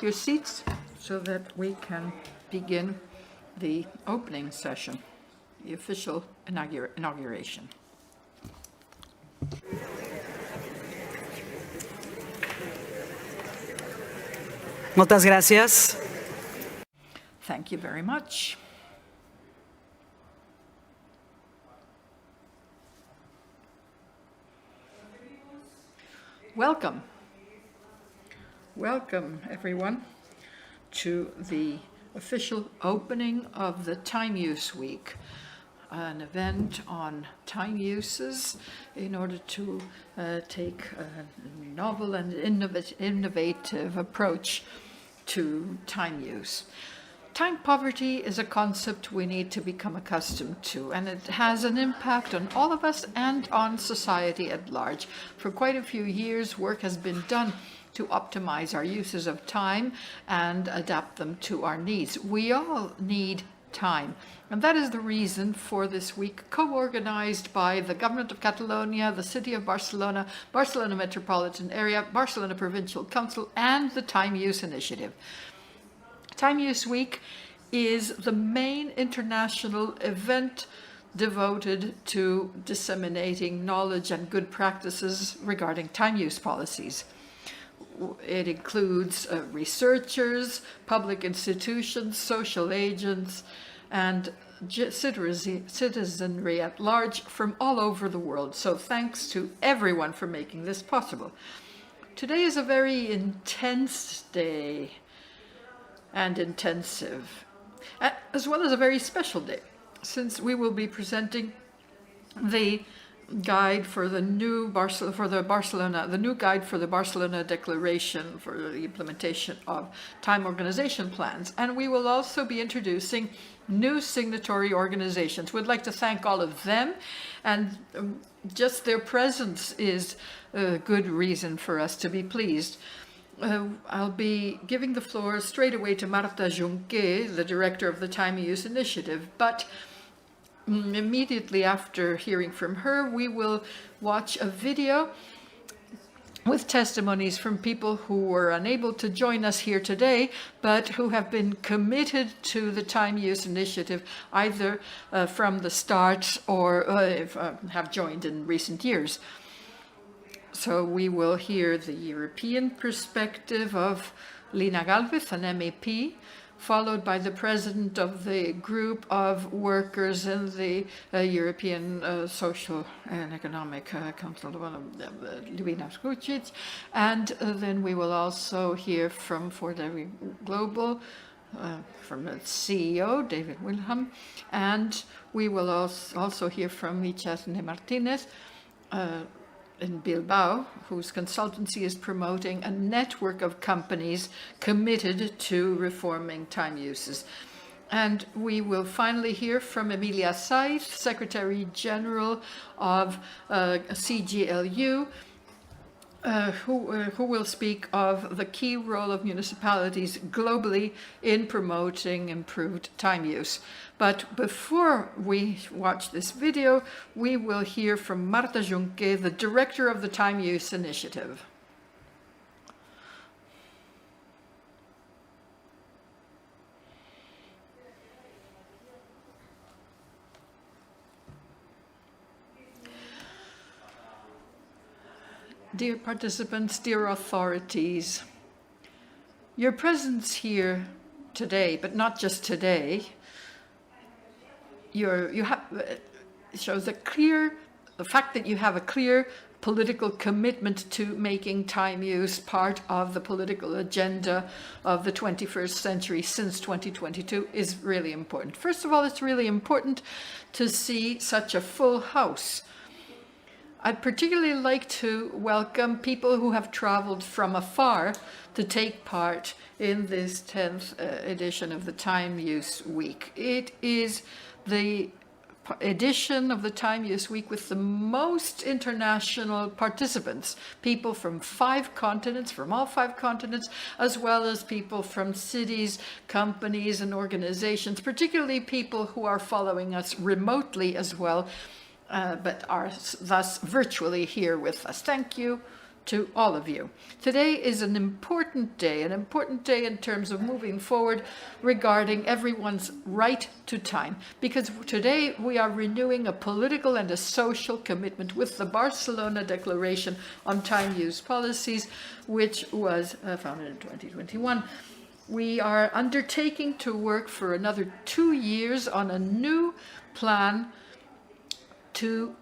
Your seats so that we can begin the opening session, the official inauguration. Muchas gracias. Thank you very much. Welcome. Welcome, everyone, to the official opening of the Time Use Week, an event on time uses in order to take a novel and innovative approach to time use. Time poverty is a concept we need to become accustomed to, and it has an impact on all of us and on society at large. For quite a few years, work has been done to optimize our uses of time and adapt them to our needs. We all need time, and that is the reason for this week, co-organized by the Government of Catalonia, the City of Barcelona, Barcelona Metropolitan Area, Barcelona Provincial Council, and the Time Use Initiative. Time Use Week is the main international event devoted to disseminating knowledge and good practices regarding time use policies. It includes researchers, public institutions, social agents, and citizenry at large from all over the world. So thanks to everyone for making this possible. Today is a very intense day and intensive, as well as a very special day, since we will be presenting the guide for the new Barcelona Declaration for the implementation of time organization plans, and we will also be introducing new signatory organizations. We'd like to thank all of them, and just their presence is a good reason for us to be pleased. I'll be giving the floor straight away to Marta Junqué, the director of the Time Use Initiative, but immediately after hearing from her, we will watch a video with testimonies from people who were unable to join us here today, but who have been committed to the Time Use Initiative, either from the start or have joined in recent years. So we will hear the European perspective of Lina Galvez, an MEP, followed by the president of the group of workers in the European Social and Economic Council, Luina Skucic, and then we will also hear from Ford Global, from the CEO, David Wilhelm, and we will also hear from Michelle Martinez, in Bilbao, whose consultancy is promoting a network of companies committed to reforming time uses. And we will finally hear from Emilia Saiz, Secretary General of CGLU, who will speak of the key role of municipalities globally in promoting improved time use. But before we watch this video, we will hear from Marta Junqué, the director of the Time Use Initiative. Dear participants, dear authorities, your presence here today, but not just today, shows the fact that you have a clear political commitment to making time use part of the political agenda of the 21st century since 2022 is really important. First of all, it's really important to see such a full house. I'd particularly like to welcome people who have traveled from afar to take part in this 10th edition of the Time Use Week. It is the edition of the Time Use Week with the most international participants, people from all 5 continents, as well as people from cities, companies, and organizations, particularly people who are following us remotely as well, but are thus virtually here with us. Thank you to all of you. Today is an important day in terms of moving forward regarding everyone's right to time, because today we are renewing a political and a social commitment with the Barcelona Declaration on Time-Use Policies, which was founded in 2021. We are undertaking to work for another 2 years on a new plan to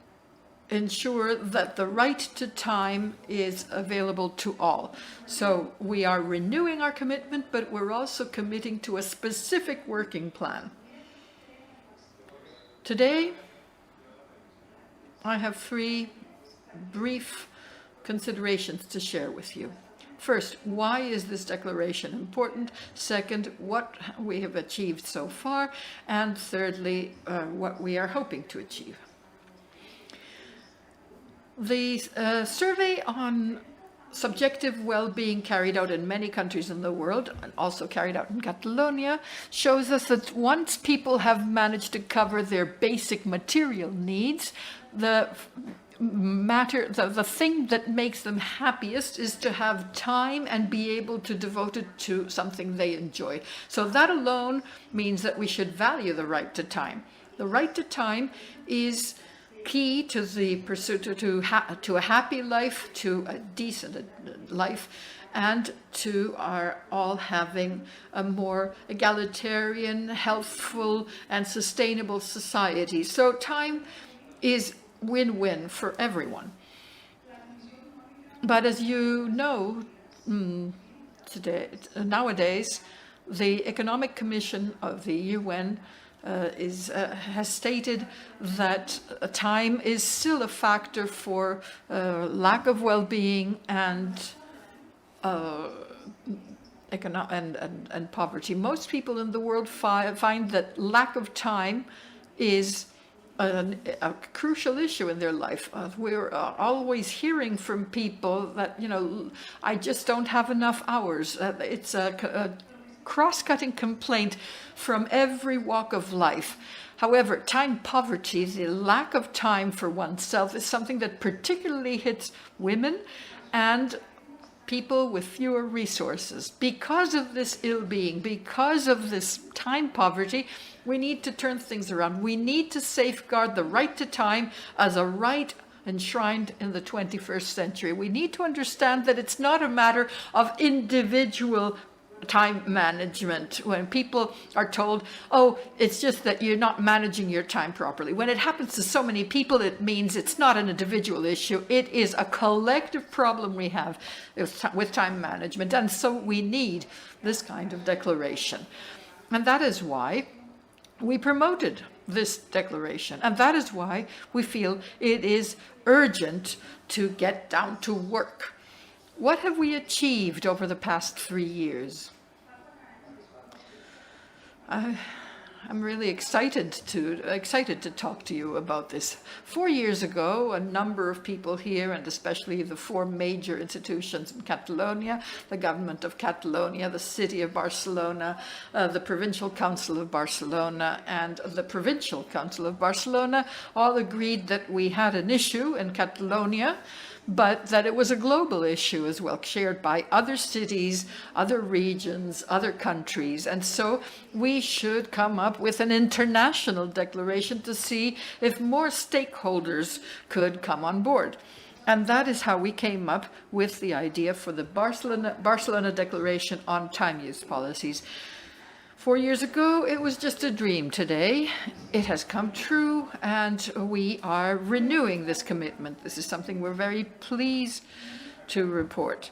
ensure that the right to time is available to all. So we are renewing our commitment, but we're also committing to a specific working plan. Today, I have 3 brief considerations to share with you. First, why is this declaration important? Second, what we have achieved so far. And thirdly, what we are hoping to achieve. The survey on subjective well-being carried out in many countries in the world, and also carried out in Catalonia, shows us that once people have managed to cover their basic material needs, the thing that makes them happiest is to have time and be able to devote it to something they enjoy. So that alone means that we should value the right to time. The right to time is key to the pursuit to a happy life, to a decent life, and to our all having a more egalitarian, healthful, and sustainable society. So time is win-win for everyone. But as you know, nowadays, the Economic Commission of the UN has stated that time is still a factor for lack of well-being and poverty. Most people in the world find that lack of time is a crucial issue in their life. We're always hearing from people that, I just don't have enough hours. It's a cross-cutting complaint from every walk of life. However, time poverty, the lack of time for oneself, is something that particularly hits women and people with fewer resources. Because of this ill-being, because of this time poverty, we need to turn things around. We need to safeguard the right to time as a right enshrined in the 21st century. We need to understand that it's not a matter of individual time management. When people are told, oh, it's just that you're not managing your time properly. When it happens to so many people, it means it's not an individual issue. It is a collective problem we have with time management. And so we need this kind of declaration. And that is why we promoted this declaration. And that is why we feel it is urgent to get down to work. What have we achieved over the past 3 years? I'm really excited to talk to you about this. 4 years ago, a number of people here, and especially the 4 major institutions in Catalonia, the government of Catalonia, the city of Barcelona, the Provincial Council of Barcelona, and the Provincial Council of Barcelona, all agreed that we had an issue in Catalonia, but that it was a global issue as well, shared by other cities, other regions, other countries. And so we should come up with an international declaration to see if more stakeholders could come on board. And that is how we came up with the idea for the Barcelona Declaration on Time-Use Policies. 4 years ago, it was just a dream. Today, it has come true, and we are renewing this commitment. This is something we're very pleased to report.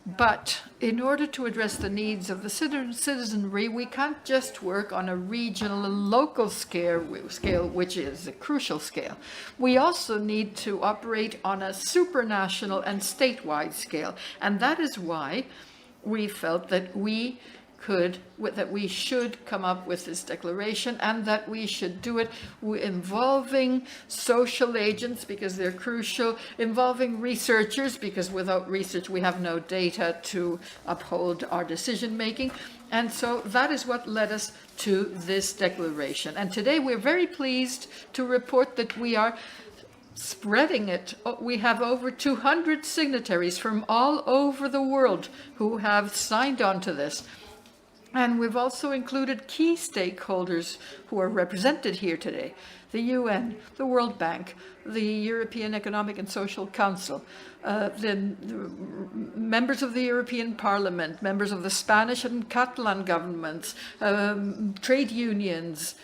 But in order to address the needs of the citizenry, we can't just work on a regional and local scale, which is a crucial scale. We also need to operate on a supranational and statewide scale. And that is why we felt that we should come up with this declaration, and that we should do it involving social agents because they're crucial, involving researchers because without research we have no data to uphold our decision making. And so that is what led us to this declaration. And today we're very pleased to report that we are spreading it. We have over 200 signatories from all over the world who have signed on to this. And we've also included key stakeholders who are represented here today: the UN, the World Bank, the European Economic and Social Council, the members of the European Parliament, members of the Spanish and Catalan governments, trade unions,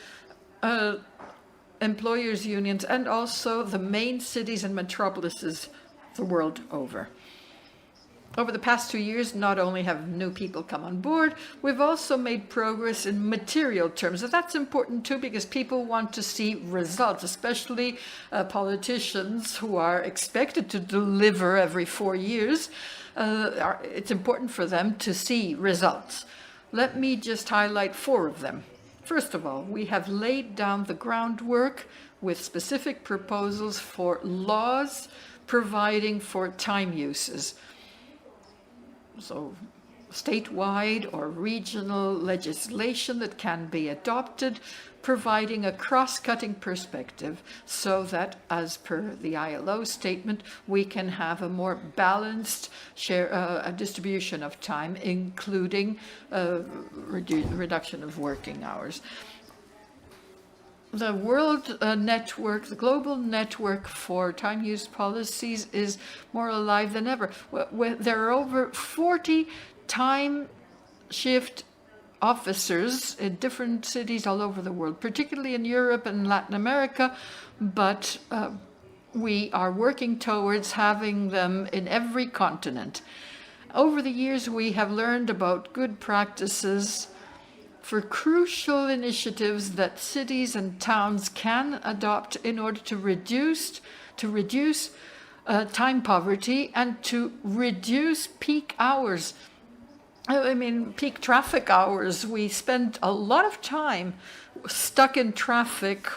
employers' unions, and also the main cities and metropolises the world over. Over the past 2 years, not only have new people come on board, we've also made progress in material terms. And that's important too, because people want to see results, especially politicians who are expected to deliver every 4 years. It's important for them to see results. Let me just highlight 4 of them. First of all, we have laid down the groundwork with specific proposals for laws providing for time uses. So statewide or regional legislation that can be adopted, providing a cross-cutting perspective so that, as per the ILO statement, we can have a more balanced distribution of time, including reduction of working hours. The world network, the global network for time use policies is more alive than ever. There are over 40 time shift officers in different cities all over the world, particularly in Europe and Latin America, but we are working towards having them in every continent. Over the years, we have learned about good practices for crucial initiatives that cities and towns can adopt in order to reduce time poverty and to reduce peak hours. I mean, peak traffic hours. We spend a lot of time stuck in traffic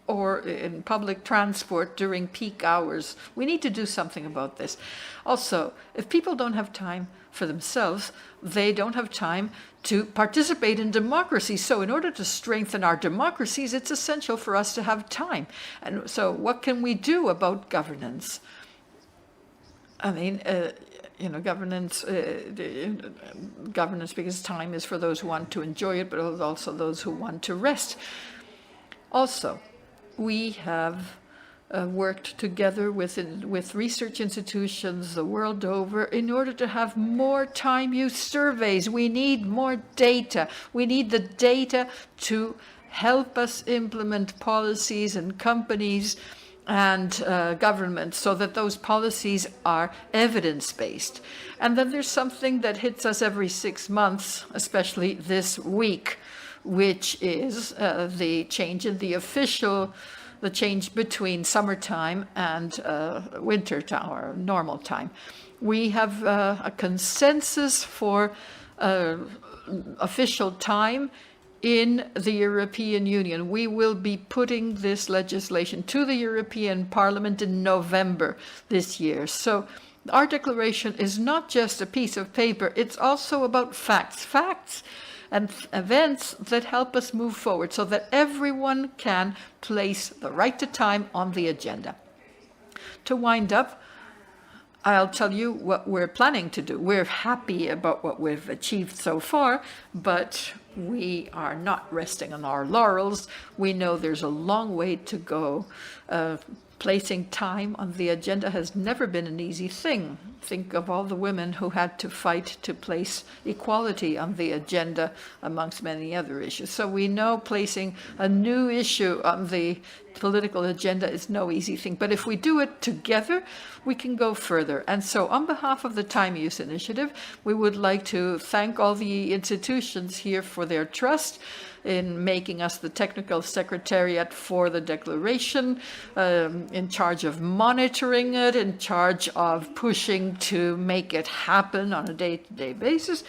or in public transport during peak hours. We need to do something about this. Also, if people don't have time for themselves, they don't have time to participate in democracy. So in order to strengthen our democracies, it's essential for us to have time. And so what can we do about governance? I mean, governance, because time is for those who want to enjoy it, but also those who want to rest. Also, we have worked together with research institutions the world over in order to have more time use surveys. We need more data. We need the data to help us implement policies in companies and governments so that those policies are evidence-based. And then there's something that hits us every 6 months, especially this week, which is the change in the change between summertime and winter time or normal time. We have a consensus for official time in the European Union. We will be putting this legislation to the European Parliament in November this year. So our declaration is not just a piece of paper, it's also about facts and events that help us move forward so that everyone can place the right to time on the agenda. To wind up, I'll tell you what we're planning to do. We're happy about what we've achieved so far, but we are not resting on our laurels. We know there's a long way to go. Placing time on the agenda has never been an easy thing. Think of all the women who had to fight to place equality on the agenda, amongst many other issues. So we know placing a new issue on the political agenda is no easy thing. But if we do it together, we can go further. And so on behalf of the Time Use Initiative, we would like to thank all the institutions here for their trust in making us the technical secretariat for the declaration, in charge of monitoring it, in charge of pushing to make it happen on a day-to-day basis.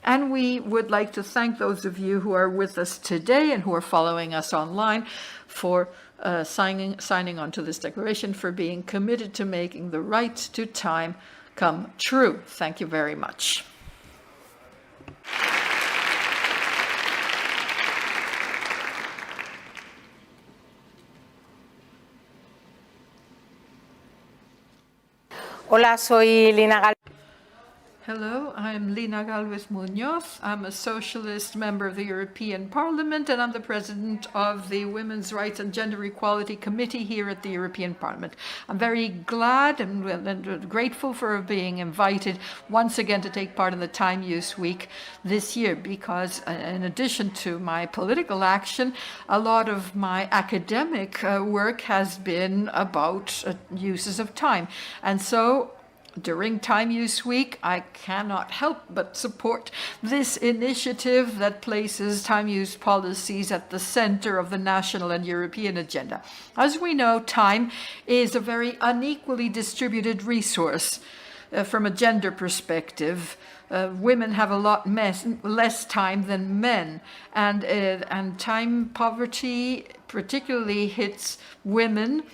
And we would like to thank those of you who are with us today and who are following us online for signing on to this declaration, for being committed to making the right to time come true. Thank you very much. Hola, soy Lina Gal. Hello, I'm Lina Galvez Munoz. I'm a socialist member of the European Parliament, and I'm the president of the Women's Rights and Gender Equality Committee here at the European Parliament. I'm very glad and grateful for being invited once again to take part in the Time Use Week this year, because in addition to my political action, a lot of my academic work has been about uses of time. And so during Time Use Week, I cannot help but support this initiative that places time use policies at the center of the national and European agenda. As we know, time is a very unequally distributed resource from a gender perspective. Women have a lot less time than men, and time poverty particularly hits women,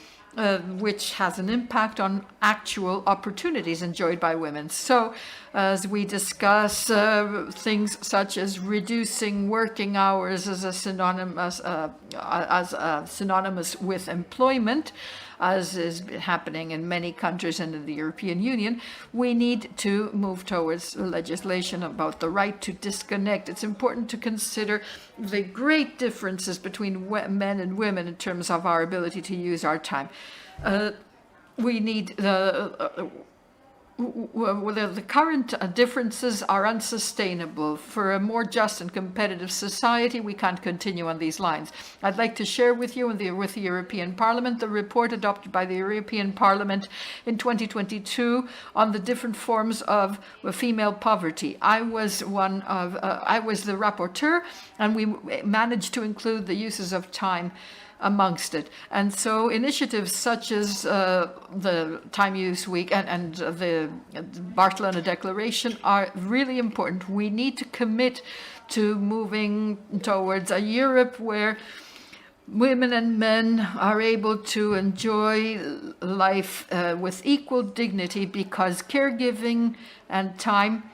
which has an impact on actual opportunities enjoyed by women. So, as we discuss things such as reducing working hours as synonymous with employment, as is happening in many countries and in the European Union, we need to move towards legislation about the right to disconnect. It's important to consider the great differences between men and women in terms of our ability to use our time. We need the current differences are unsustainable. For a more just and competitive society, we can't continue on these lines. I'd like to share with you and with the European Parliament the report adopted by the European Parliament in 2022 on the different forms of female poverty. I was the rapporteur, and we managed to include the uses of time amongst it. And so initiatives such as the Time Use Week and the Barcelona Declaration are really important. We need to commit to moving towards a Europe where women and men are able to enjoy life with equal dignity, because caregiving and time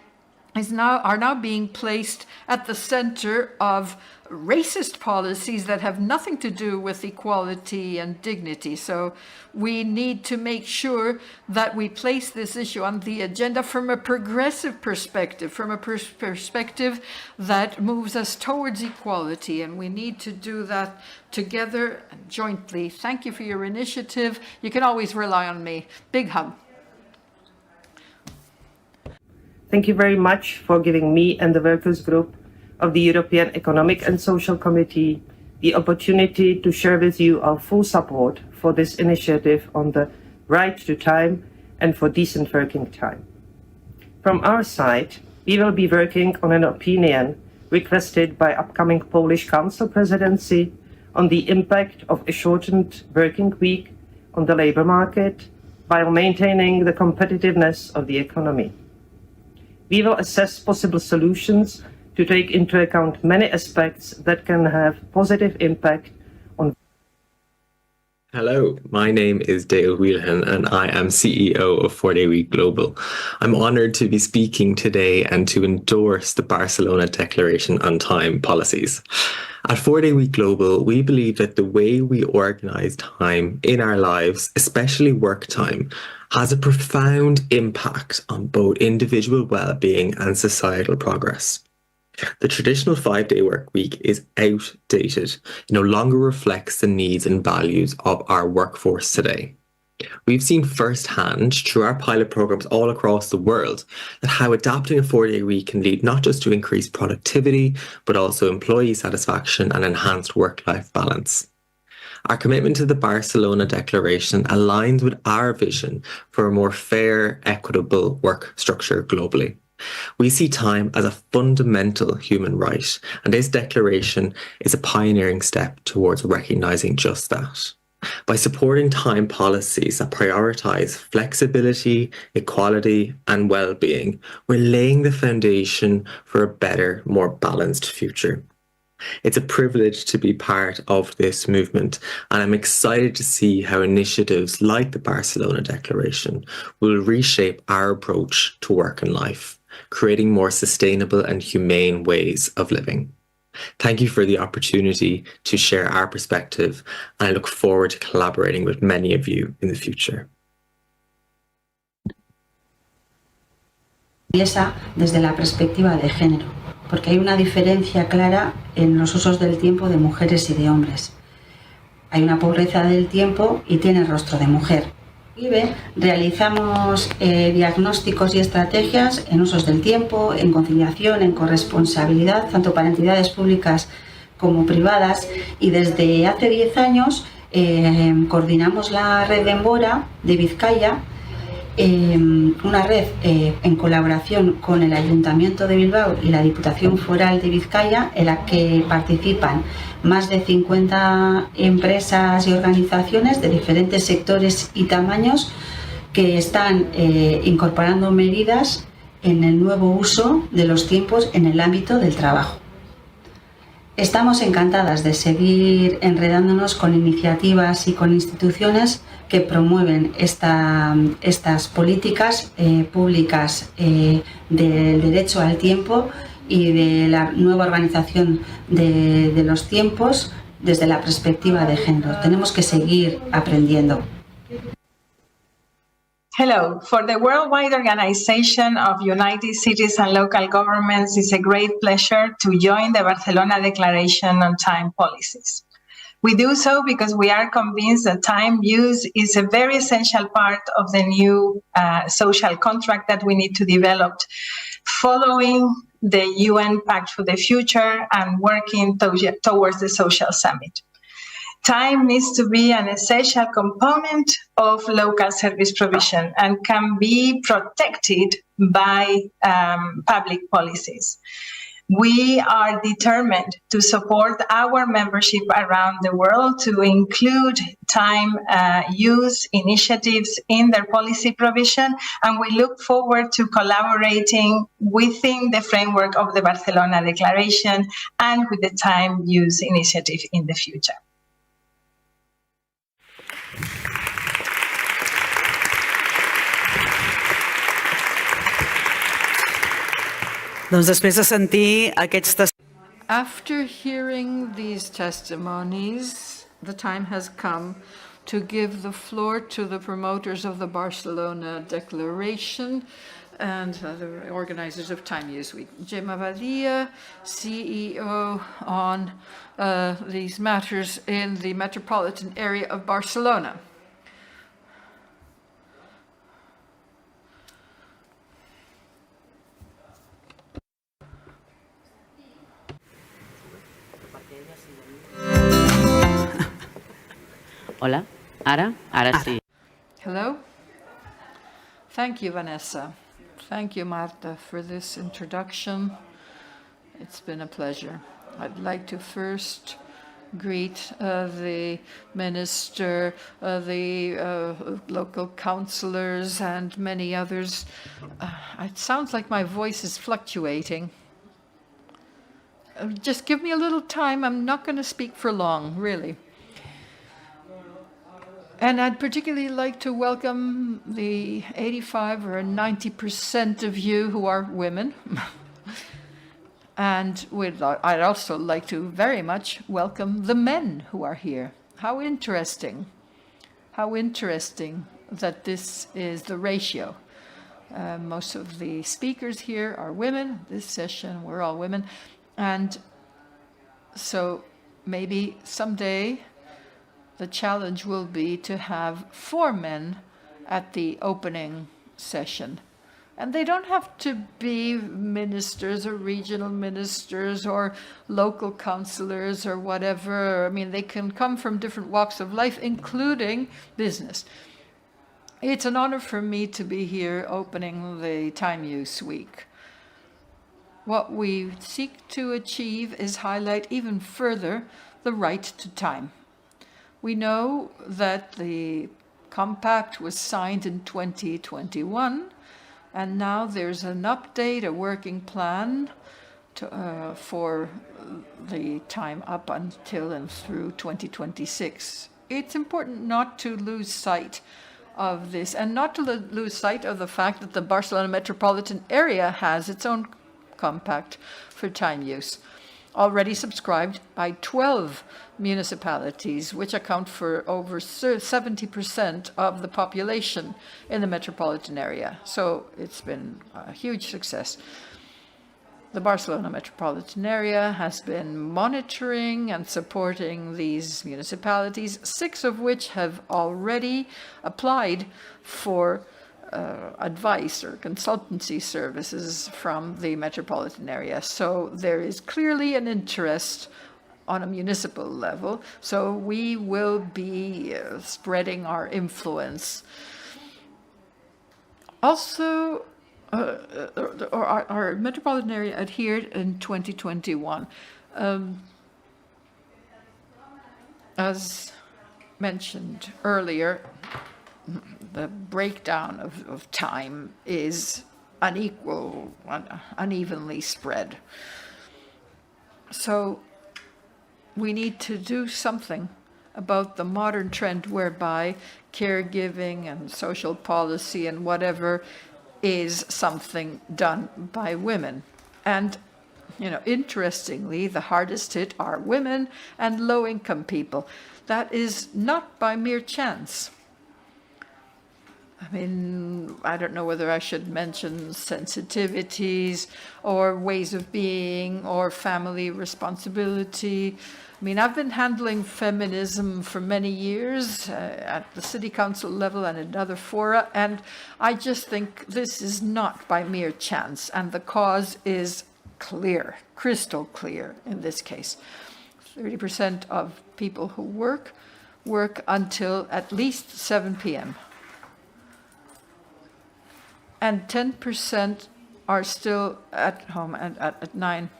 are now being placed at the center of racist policies that have nothing to do with equality and dignity. So we need to make sure that we place this issue on the agenda from a progressive perspective, from a perspective that moves us towards equality, and we need to do that together and jointly. Thank you for your initiative. You can always rely on me. Big hug. Thank you very much for giving me and the workers group of the European Economic and Social Committee the opportunity to share with you our full support for this initiative on the right to time and for decent working time. From our side, we will be working on an opinion requested by upcoming Polish Council presidency on the impact of a shortened working week on the labor market while maintaining the competitiveness of the economy. We will assess possible solutions to take into account many aspects that can have positive impact on. Hello, my name is Dale Wheelhan and I am CEO of 4-Day Week Global. I'm honoured to be speaking today and to endorse the Barcelona Declaration on time policies. At 4-Day Week Global, we believe that the way we organise time in our lives, especially work time, has a profound impact on both individual well-being and societal progress. The traditional 5-day work week is outdated. It no longer reflects the needs and values of our workforce today. We've seen firsthand through our pilot programs all across the world that how adapting a 4-day week can lead not just to increased productivity, but also employee satisfaction and enhanced work-life balance. Our commitment to the Barcelona Declaration aligns with our vision for a more fair, equitable work structure globally. We see time as a fundamental human right, and this declaration is a pioneering step towards recognising just that. By supporting time policies that prioritise flexibility, equality and well-being, we're laying the foundation for a better, more balanced future. It's a privilege to be part of this movement, and I'm excited to see how initiatives like the Barcelona Declaration will reshape our approach to work and life, creating more sustainable and humane ways of living. Thank you for the opportunity to share our perspective, and I look forward to collaborating with many of you in the future. Esa desde la perspectiva de género, porque hay una diferencia clara en los usos del tiempo de mujeres y de hombres. Hay una pobreza del tiempo y tiene rostro de mujer. Realizamos diagnósticos y estrategias en usos del tiempo, en conciliación, en corresponsabilidad, tanto para entidades públicas como privadas, y desde hace 10 años coordinamos la red de Embora de Vizcaya, una red en colaboración con el Ayuntamiento de Bilbao y la Diputación Foral de Vizcaya, en la que participan más de 50 empresas y organizaciones de diferentes sectores y tamaños que están incorporando medidas en el nuevo uso de los tiempos en el ámbito del trabajo. Estamos encantadas de seguir enredándonos con iniciativas y con instituciones que promueven estas políticas públicas del derecho al tiempo y de la nueva organización de los tiempos desde la perspectiva de género. Tenemos que seguir aprendiendo. Hello. For the Worldwide Organization of United Cities and Local Governments, it's a great pleasure to join the Barcelona Declaration on Time Policies. We do so because we are convinced that time use is a very essential part of the new social contract that we need to develop following the UN Pact for the Future and working towards the Social Summit. Time needs to be an essential component of local service provision and can be protected by public policies. We are determined to support our membership around the world to include time use initiatives in their policy provision, and we look forward to collaborating within the framework of the Barcelona Declaration and with the time use initiative in the future. Doncs després de sentir aquests After hearing these testimonies, the time has come to give the floor to the promoters of the Barcelona Declaration and the organizers of Time Use Week. Gemma Valia, CEO on these matters in the metropolitan area of Barcelona. Hola, ara sí. Hello. Thank you, Vanessa. Thank you, Marta, for this introduction. It's been a pleasure. I'd like to first greet the minister, the local councillors, and many others. It sounds like my voice is fluctuating. Just give me a little time. I'm not going to speak for long, really. And I'd particularly like to welcome the 85 or 90% of you who are women. And I'd also like to very much welcome the men who are here. How interesting. How interesting that this is the ratio. Most of the speakers here are women. This session, we're all women. And so maybe someday the challenge will be to have 4 men at the opening session. And they don't have to be ministers or regional ministers or local councillors or whatever. I mean, they can come from different walks of life, including business. It's an honor for me to be here opening the Time Use Week. What we seek to achieve is highlight even further the right to time. We know that the compact was signed in 2021, and now there's an update, a working plan for the time up until and through 2026. It's important not to lose sight of this, and not to lose sight of the fact that the Barcelona metropolitan area has its own compact for time use. already subscribed by 12 municipalities, which account for over 70% of the population in the metropolitan area. So it's been a huge success. The Barcelona metropolitan area has been monitoring and supporting these municipalities, 6 of which have already applied for advice or consultancy services from the metropolitan area. So there is clearly an interest on a municipal level. So we will be spreading our influence. Also, our metropolitan area adhered in 2021. As mentioned earlier, the breakdown of time is unevenly spread. So we need to do something about the modern trend whereby caregiving and social policy and whatever is something done by women. And, interestingly, the hardest hit are women and low-income people. That is not by mere chance. I don't know whether I should mention sensitivities or ways of being or family responsibility. I've been handling feminism for many years at the city council level and in other fora, and I just think this is not by mere chance, and the cause is clear, crystal clear in this case. 30% of people who work until at least 7 p.m. And 10% are still at home at 9.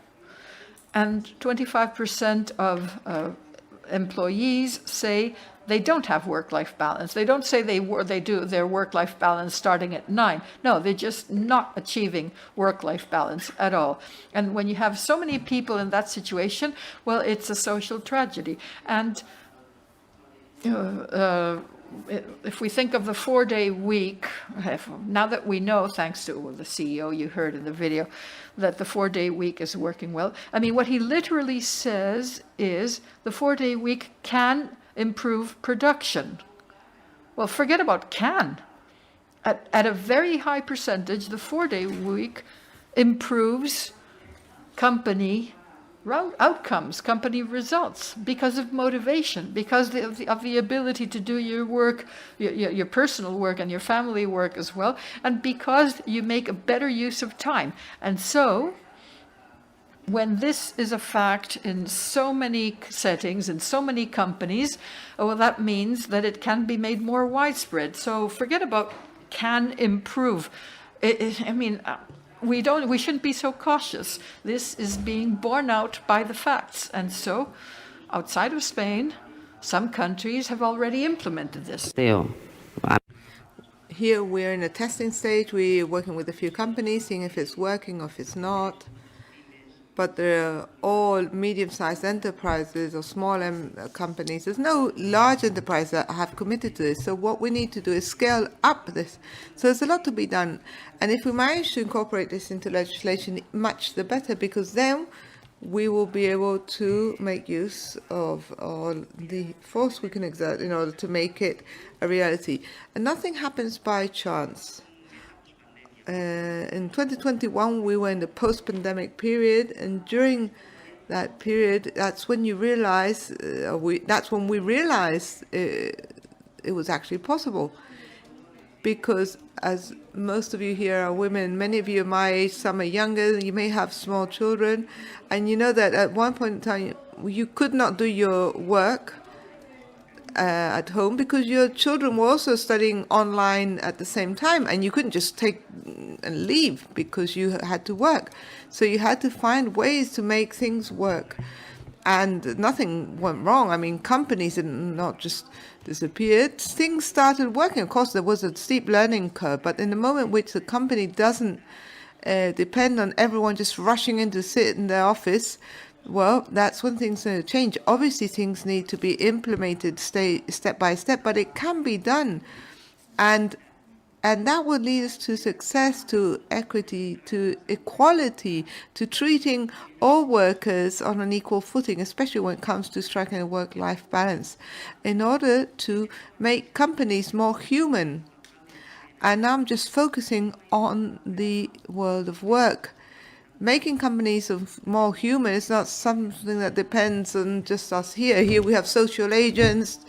And 25% of employees say they don't have work-life balance. They don't say they do their work-life balance starting at 9. No, they're just not achieving work-life balance at all. And when you have so many people in that situation, well, it's a social tragedy. And if we think of the 4-day week, now that we know, thanks to the CEO you heard in the video, that the 4-day week is working well, what he literally says is the 4-day week can improve production. Well, forget about can. At a very high percentage, the 4-day week improves company outcomes, company results, because of motivation, because of the ability to do your work, your personal work and your family work as well, and because you make a better use of time. And so, when this is a fact in so many settings, in so many companies, well, that means that it can be made more widespread. So forget about can improve. We shouldn't be so cautious. This is being borne out by the facts. And so, outside of Spain, some countries have already implemented this. Theo. Here we're in a testing stage. We're working with a few companies, seeing if it's working or if it's not. But they're all medium-sized enterprises or small companies. There's no large enterprise that have committed to this. So what we need to do is scale up this. So there's a lot to be done. And if we manage to incorporate this into legislation, much the better, because then we will be able to make use of all the force we can exert in order to make it a reality. And nothing happens by chance. In 2021, we were in the post-pandemic period, and during that period, that's when you realize, that's when we realized it was actually possible. Because as most of you here are women, many of you are my age, some are younger, you may have small children, and you know that at one point in time, you could not do your work at home because your children were also studying online at the same time, and you couldn't just take and leave because you had to work. So you had to find ways to make things work. And nothing went wrong. Companies did not just disappeared. Things started working. Of course, there was a steep learning curve, but in the moment which the company doesn't depend on everyone just rushing in to sit in their office, well, that's when things change. Obviously, things need to be implemented step by step, but it can be done. And And that would lead us to success, to equity, to equality, to treating all workers on an equal footing, especially when it comes to striking a work-life balance, in order to make companies more human. And now I'm just focusing on the world of work. Making companies more human is not something that depends on just us here. Here we have social agents,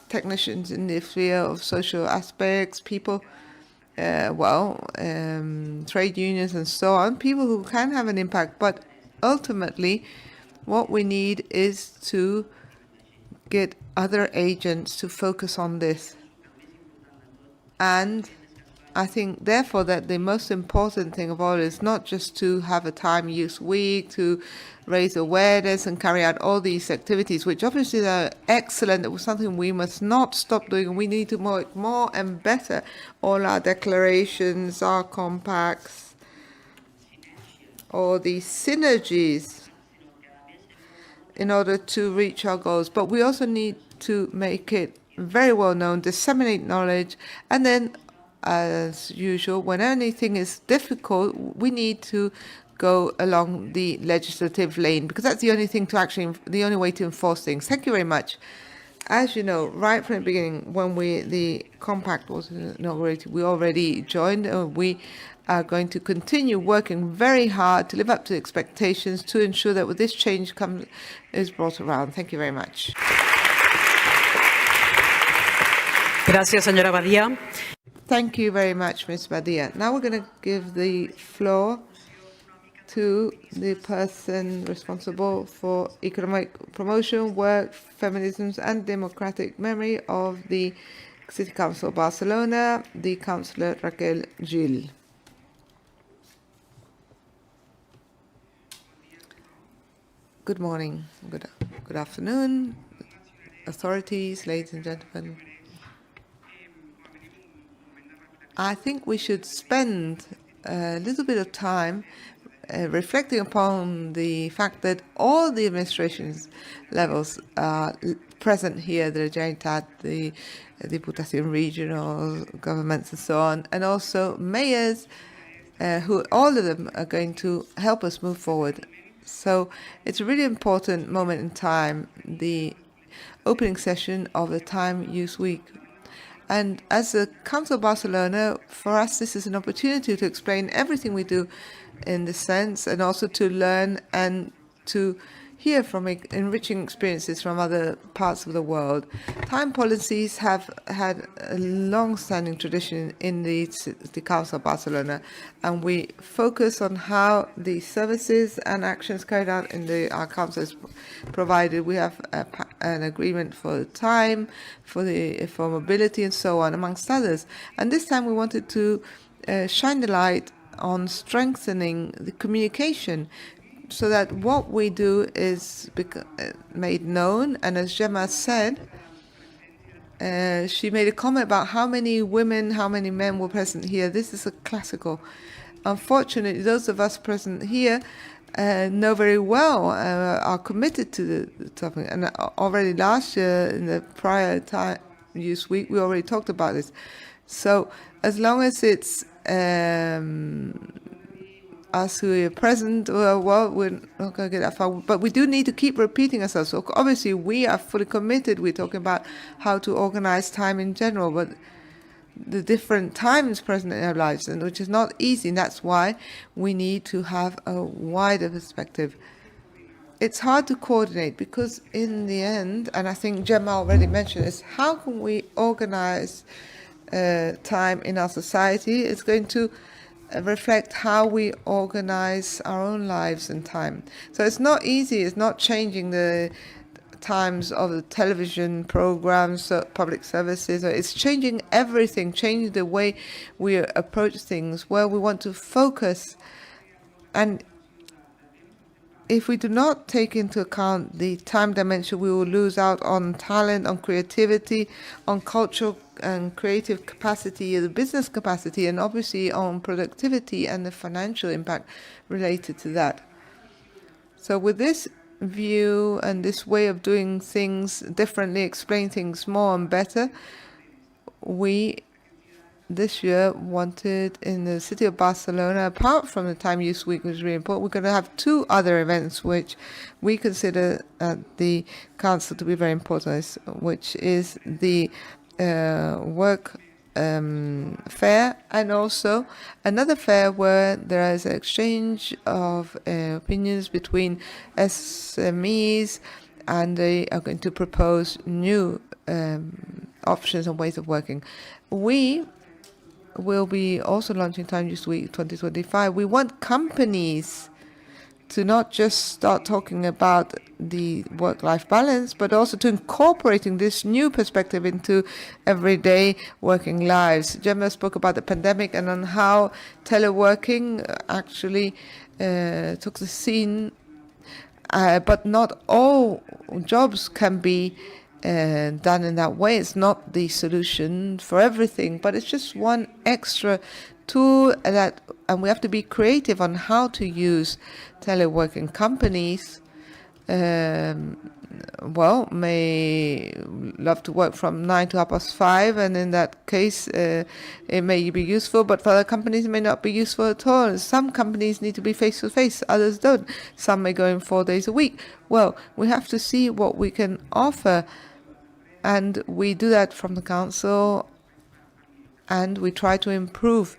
technicians in the sphere of social aspects, people, trade unions and so on, people who can have an impact. But ultimately, what we need is to get other agents to focus on this. And I think, therefore, that the most important thing of all is not just to have a time use week, to raise awareness and carry out all these activities, which obviously are excellent. It was something we must not stop doing. We need to make more and better all our declarations, our compacts, all these synergies in order to reach our goals. But we also need to make it very well known, disseminate knowledge, and then, as usual, when anything is difficult, we need to go along the legislative lane, because that's the only thing to the only way to enforce things. Thank you very much. As you know, right from the beginning, when the compact was inaugurated, we already joined. We are going to continue working very hard to live up to expectations to ensure that this change is brought around. Thank you very much. Gracias, señora Badía. Thank you very much, Ms. Badia. Now we're going to give the floor to the person responsible for economic promotion, work, feminism, and democratic memory of the City Council of Barcelona, the Councillor Raquel Gil. Good morning, good afternoon, authorities, ladies and gentlemen. I think we should spend a little bit of time reflecting upon the fact that all the administrations levels are present here, the Generalitat, the Diputación regional governments and so on, and also mayors, who all of them are going to help us move forward. So it's a really important moment in time, the opening session of the Time Use Week. And as the Council of Barcelona, for us, this is an opportunity to explain everything we do in this sense, and also to learn and to hear from enriching experiences from other parts of the world. Time policies have had a long-standing tradition in the Council of Barcelona, and we focus on how the services and actions carried out in our council is provided. We have an agreement for time, for mobility, and so on, amongst others. And this time we wanted to shine the light on strengthening the communication, so that what we do is made known. And as Gemma said, she made a comment about how many women, how many men were present here. This is a classical. Unfortunately, those of us present here know very well, are committed to the topic. And already last year, in the prior Time Use Week, we already talked about this. So as long as it's us who are present, well, we're not going to get that far. But we do need to keep repeating ourselves. So obviously, we are fully committed. We're talking about how to organize time in general, but the different times present in our lives, and which is not easy. And that's why we need to have a wider perspective. It's hard to coordinate because in the end, and I think Gemma already mentioned this, how can we organize time in our society? It's going to reflect how we organize our own lives and time. So it's not easy. It's not changing the times of the television programs, public services. It's changing everything, changing the way we approach things, where we want to focus. And if we do not take into account the time dimension, we will lose out on talent, on creativity, on cultural and creative capacity, the business capacity, and obviously on productivity and the financial impact related to that. So with this view and this way of doing things differently, explain things more and better, we this year wanted in the city of Barcelona, apart from the Time Use Week, which is really important, we're going to have two other events which we consider at the council to be very important, which is the work fair, and also another fair where there is an exchange of opinions between SMEs, and they are going to propose new options and ways of working. We will be also launching Time Use Week 2025. We want companies to not just start talking about the work-life balance, but also to incorporating this new perspective into everyday working lives. Gemma spoke about the pandemic and on how teleworking actually took the scene, but not all jobs can be done in that way. It's not the solution for everything, but it's just one extra tool that, and we have to be creative on how to use teleworking. Companies may love to work from 9 to 5:30, and in that case it may be useful, but for other companies it may not be useful at all. Some companies need to be face to face, others don't. Some may go in 4 days a week. Well, we have to see what we can offer, and we do that from the council, and we try to improve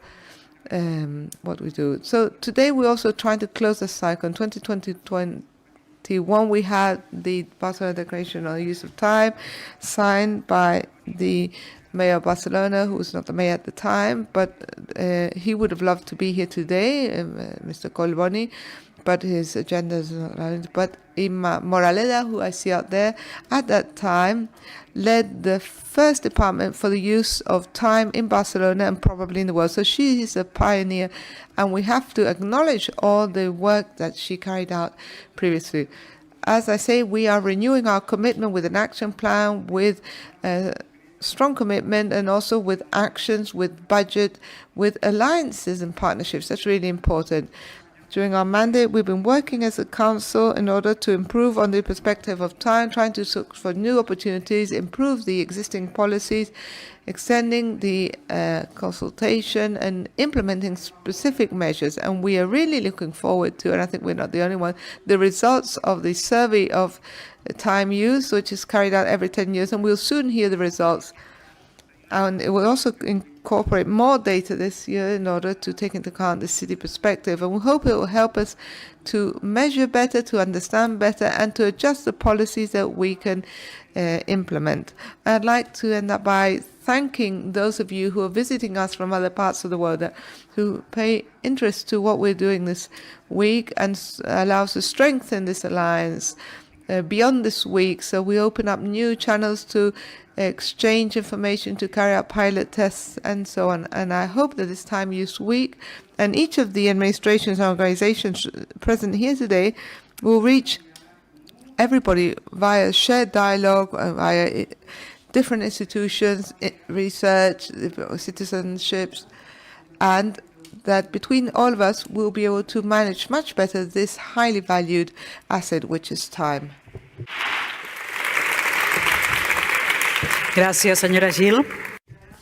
what we do. So today we're also trying to close the cycle. In 2021 we had the Barcelona Declaration on the Use of Time, signed by the Mayor of Barcelona, who was not the mayor at the time, but he would have loved to be here today, Mr. Colboni, but his agenda is not allowed. But Ima Moraleda, who I see out there, at that time led the first department for the use of time in Barcelona and probably in the world. So she is a pioneer, and we have to acknowledge all the work that she carried out previously. As I say, we are renewing our commitment with an action plan, with strong commitment, and also with actions, with budget, with alliances and partnerships. That's really important. During our mandate, we've been working as a council in order to improve on the perspective of time, trying to look for new opportunities, improve the existing policies, extending the consultation and implementing specific measures. And we are really looking forward to, and I think we're not the only one, the results of the survey of time use, which is carried out every 10 years, and we'll soon hear the results. And it will also incorporate more data this year in order to take into account the city perspective. And we hope it will help us to measure better, to understand better, and to adjust the policies that we can implement. I'd like to end up by thanking those of you who are visiting us from other parts of the world, who pay interest to what we're doing this week and allow us to strengthen this alliance beyond this week. So we open up new channels to exchange information, to carry out pilot tests, and so on. And I hope that this Time Use Week and each of the administrations and organizations present here today will reach everybody via shared dialogue, via different institutions, research, citizenships, and that between all of us we'll be able to manage much better this highly valued asset, which is time. Gracias, señora Gil.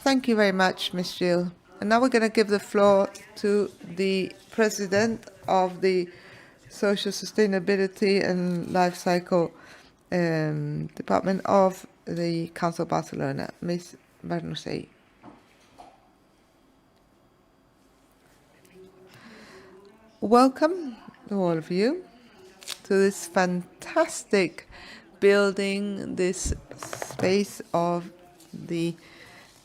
Thank you very much, Ms. Gil. And now we're going to give the floor to the President of the Social Sustainability and Life Cycle Department of the Council of Barcelona, Ms. Barnusei. Welcome to all of you to this fantastic building, this space of the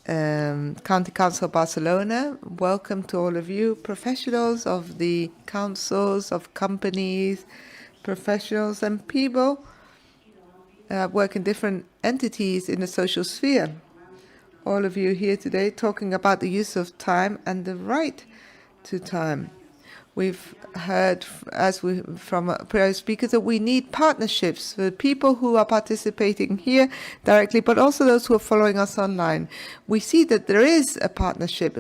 County Council of Barcelona. Welcome to all of you, professionals of the councils, of companies, professionals and people work in different entities in the social sphere. All of you here today talking about the use of time and the right to time. We've heard, from prior speakers, that we need partnerships for people who are participating here directly, but also those who are following us online. We see that there is a partnership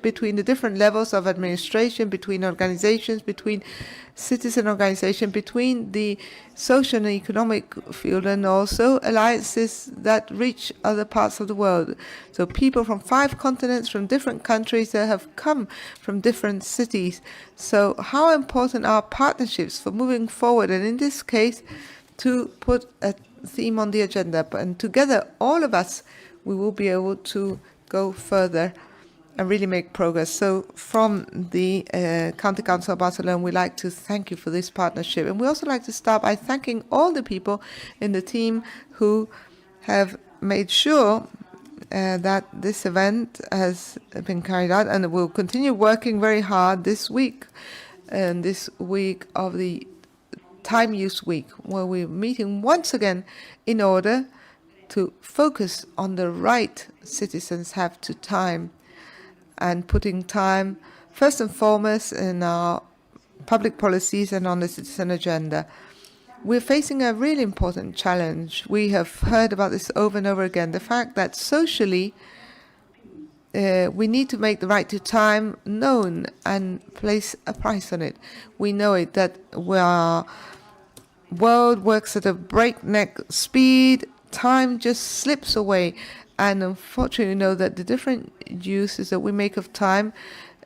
between the different levels of administration, between organizations, between citizen organization, between the social and economic field, and also alliances that reach other parts of the world. So people from 5 continents, from different countries that have come from different cities. So how important are partnerships for moving forward? And in this case, to put a theme on the agenda. And together, all of us, we will be able to go further and really make progress. So from the County Council of Barcelona, we'd like to thank you for this partnership. And we also like to start by thanking all the people in the team who have made sure that this event has been carried out, and will continue working very hard this week, and this week of the Time Use Week, where we're meeting once again in order to focus on the right citizens have to time, and putting time first and foremost in our public policies and on the citizen agenda. We're facing a really important challenge. We have heard about this over and over again. The fact that socially we need to make the right to time known and place a price on it. We know it, that our world works at a breakneck speed. Time just slips away. And unfortunately, we know that the different uses that we make of time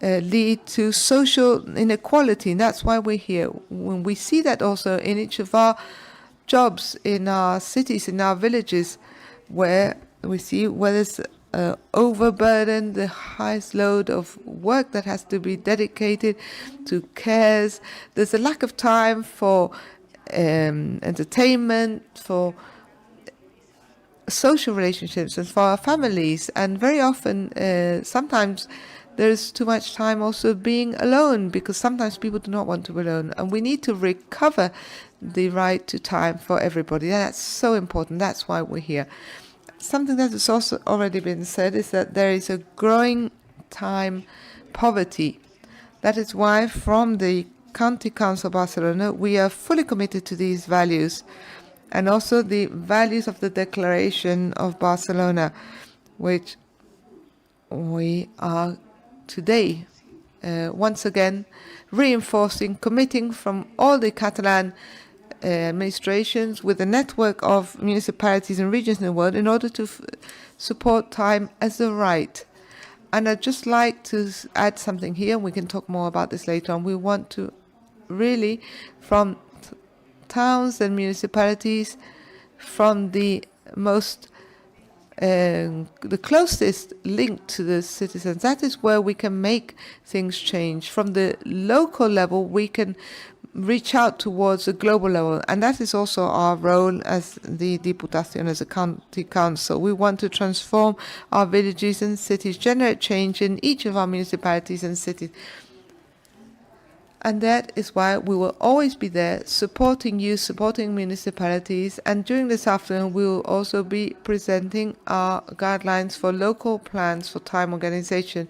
lead to social inequality. And that's why we're here. When we see that also in each of our jobs, in our cities, in our villages, where we see where there's overburden, the highest load of work that has to be dedicated to cares. There's a lack of time for entertainment, for social relationships, and for our families. And very often, sometimes there's too much time also being alone, because sometimes people do not want to be alone. And we need to recover the right to time for everybody. That's so important. That's why we're here. Something that has also already been said is that there is a growing time poverty. That is why from the County Council of Barcelona, we are fully committed to these values, and also the values of the Declaration of Barcelona, which we are today once again reinforcing, committing from all the Catalan administrations with a network of municipalities and regions in the world in order to support time as a right. And I'd just like to add something here, and we can talk more about this later on. We want to really, from towns and municipalities, from the most the closest link to the citizens, that is where we can make things change. From the local level, we can reach out towards a global level, and that is also our role as the Diputación, as a county council. We want to transform our villages and cities, generate change in each of our municipalities and cities. And that is why we will always be there, supporting you, supporting municipalities. And during this afternoon, we will also be presenting our guidelines for local plans for time organization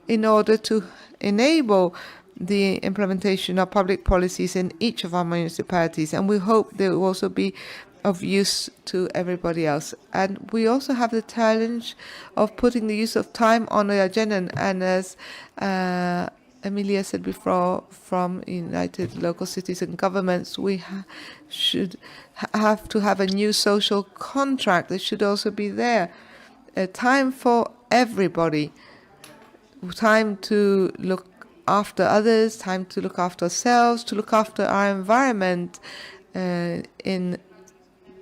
in order to enable the implementation of public policies in each of our municipalities. And we hope they will also be of use to everybody else. And we also have the challenge of putting the use of time on the agenda. And as Emilia said before, from United Local Cities and Governments, we should have to have a new social contract that should also be there. A time for everybody. Time to look after others, time to look after ourselves, to look after our environment in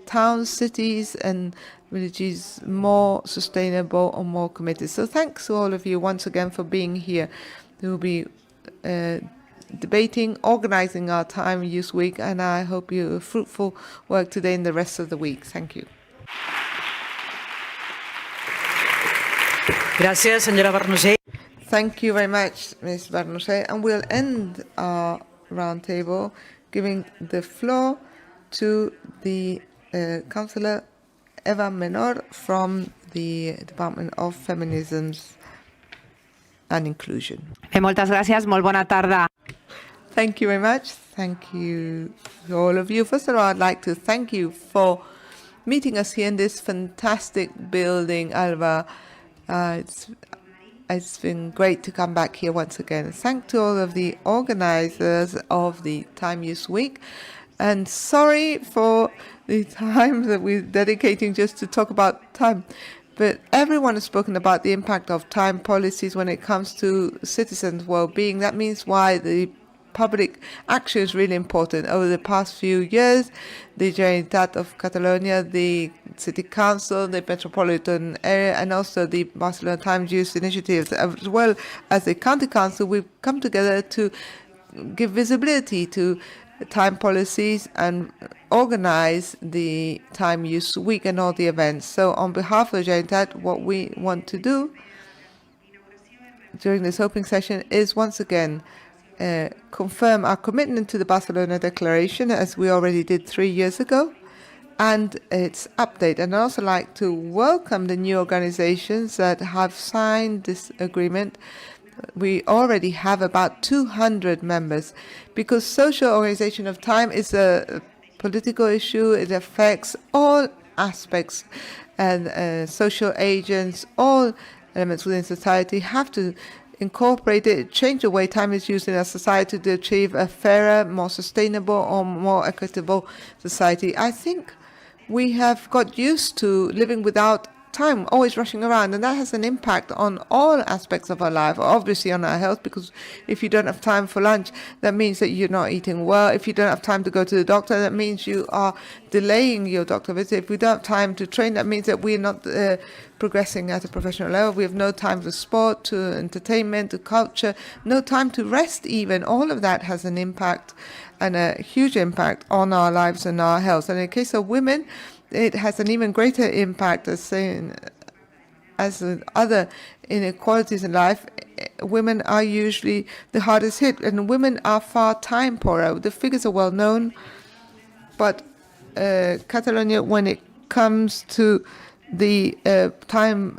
towns, cities, and villages, more sustainable or more committed. So thanks to all of you once again for being here. We will be debating, organizing our Time Use Week, and I hope you have fruitful work today and the rest of the week. Thank you. Gracias, señora Barnusé. Thank you very much, Ms. Barnusé. And we'll end our roundtable giving the floor to the Councillor Eva Menor from the Department of Feminisms and Inclusion. Moltes gràcies, molt bona tarda. Thank you very much. Thank you to all of you. First of all, I'd like to thank you for meeting us here in this fantastic building, Alba. It's been great to come back here once again. Thank to all of the organizers of the Time Use Week. And sorry for the time that we're dedicating just to talk about time. But everyone has spoken about the impact of time policies when it comes to citizens' well-being. That means why the public action is really important. Over the past few years, the Generalitat of Catalonia, the City Council, the Metropolitan Area, and also the Barcelona Time Use Initiative, as well as the County Council, we've come together to give visibility to time policies and organize the Time Use Week and all the events. So on behalf of the Generalitat, what we want to do during this opening session is once again confirm our commitment to the Barcelona Declaration, as we already did 3 years ago, and its update. And I'd also like to welcome the new organizations that have signed this agreement. We already have about 200 members, because social organization of time is a political issue. It affects all aspects, and social agents, all elements within society have to incorporate it, change the way time is used in our society to achieve a fairer, more sustainable, or more equitable society. I think we have got used to living without time, always rushing around, and that has an impact on all aspects of our life, obviously on our health, because if you don't have time for lunch, that means that you're not eating well. If you don't have time to go to the doctor, that means you are delaying your doctor visit. If we don't have time to train, that means that we're not progressing at a professional level. We have no time for sport, to entertainment, to culture, no time to rest even. All of that has an impact, and a huge impact, on our lives and our health. And in the case of women, it has an even greater impact, as other inequalities in life. Women are usually the hardest hit, and women are far time poorer. The figures are well known, but Catalonia, when it comes to the time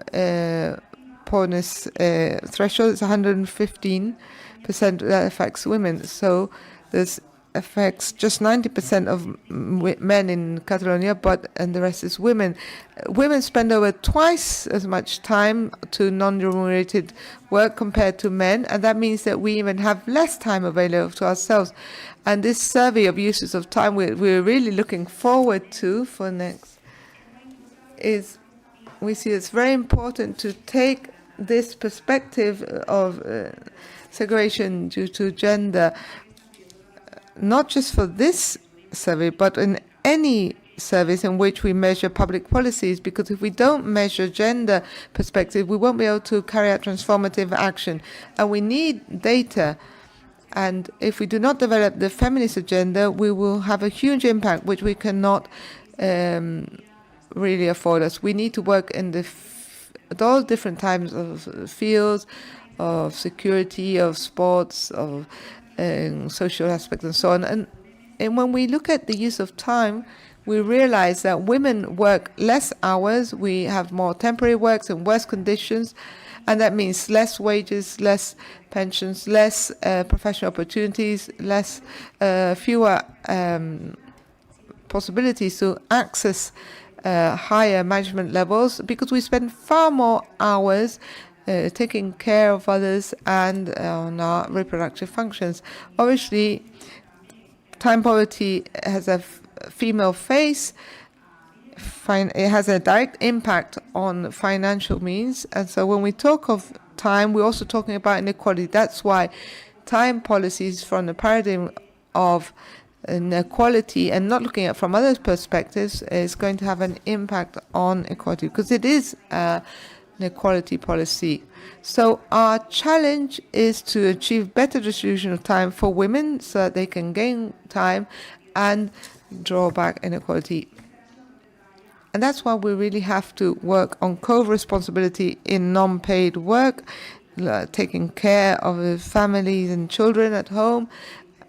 poorness threshold, it's 115% that affects women. So this affects just 90% of men in Catalonia, and the rest is women. Women spend over twice as much time to non-remunerated work compared to men, and that means that we even have less time available to ourselves. And this survey of uses of time we're really looking forward to for next is, we see it's very important to take this perspective of segregation due to gender, not just for this survey, but in any surveys in which we measure public policies, because if we don't measure gender perspective, we won't be able to carry out transformative action. And we need data. And if we do not develop the feminist agenda, we will have a huge impact, which we cannot really afford us. We need to work in at all different types of fields, of security, of sports, of social aspects, and so on. And when we look at the use of time, we realize that women work less hours, we have more temporary works and worse conditions, and that means less wages, less pensions, less professional opportunities, fewer possibilities to access higher management levels, because we spend far more hours taking care of others and on our reproductive functions. Obviously, time poverty has a female face. It has a direct impact on financial means. And so when we talk of time, we're also talking about inequality. That's why time policies from the paradigm of inequality and not looking at from other perspectives is going to have an impact on equality, because it is an equality policy. So our challenge is to achieve better distribution of time for women so that they can gain time and draw back inequality. And that's why we really have to work on co-responsibility in non-paid work, taking care of the families and children at home.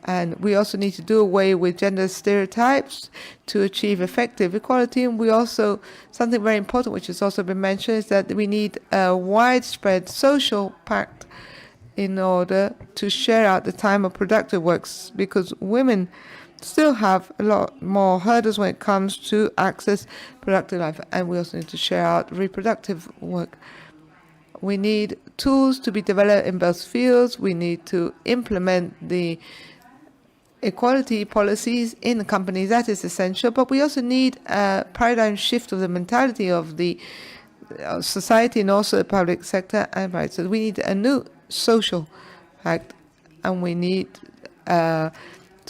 And we also need to do away with gender stereotypes to achieve effective equality. And we also, something very important, which has also been mentioned, is that we need a widespread social pact in order to share out the time of productive works, because women still have a lot more hurdles when it comes to access productive life, and we also need to share out reproductive work. We need tools to be developed in both fields. We need to implement the equality policies in the companies. That is essential. But we also need a paradigm shift of the mentality of the society and also the public sector. And right, so we need a new social act, and we need to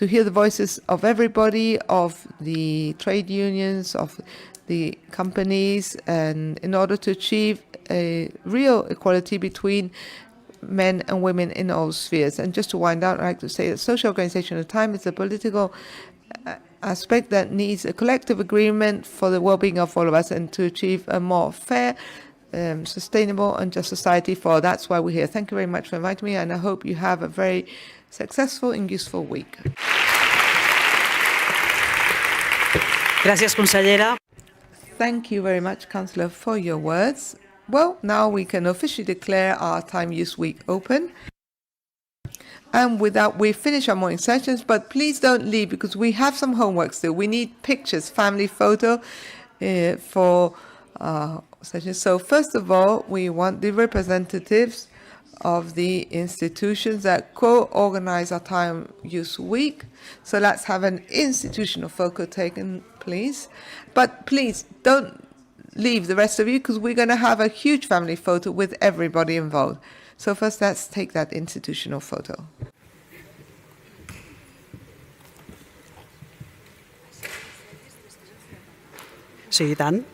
hear the voices of everybody, of the trade unions, of the companies, and in order to achieve a real equality between men and women in all spheres. And just to wind down, I'd like to say that social organization of time is a political aspect that needs a collective agreement for the well-being of all of us and to achieve a more fair, sustainable and just society for all. That's why we're here. Thank you very much for inviting me, and I hope you have a very successful and useful week. Gracias, consellera. Thank you very much, Councillor, for your words. Well, now we can officially declare our Time Use Week open. And with that, we finish our morning sessions, but please don't leave because we have some homework still. We need pictures, family photo for sessions. So first of all, we want the representatives of the institutions that co-organize our Time Use Week. So let's have an institutional photo taken, please. But please don't leave the rest of you because we're going to have a huge family photo with everybody involved. So first, let's take that institutional photo. Sí, Dan.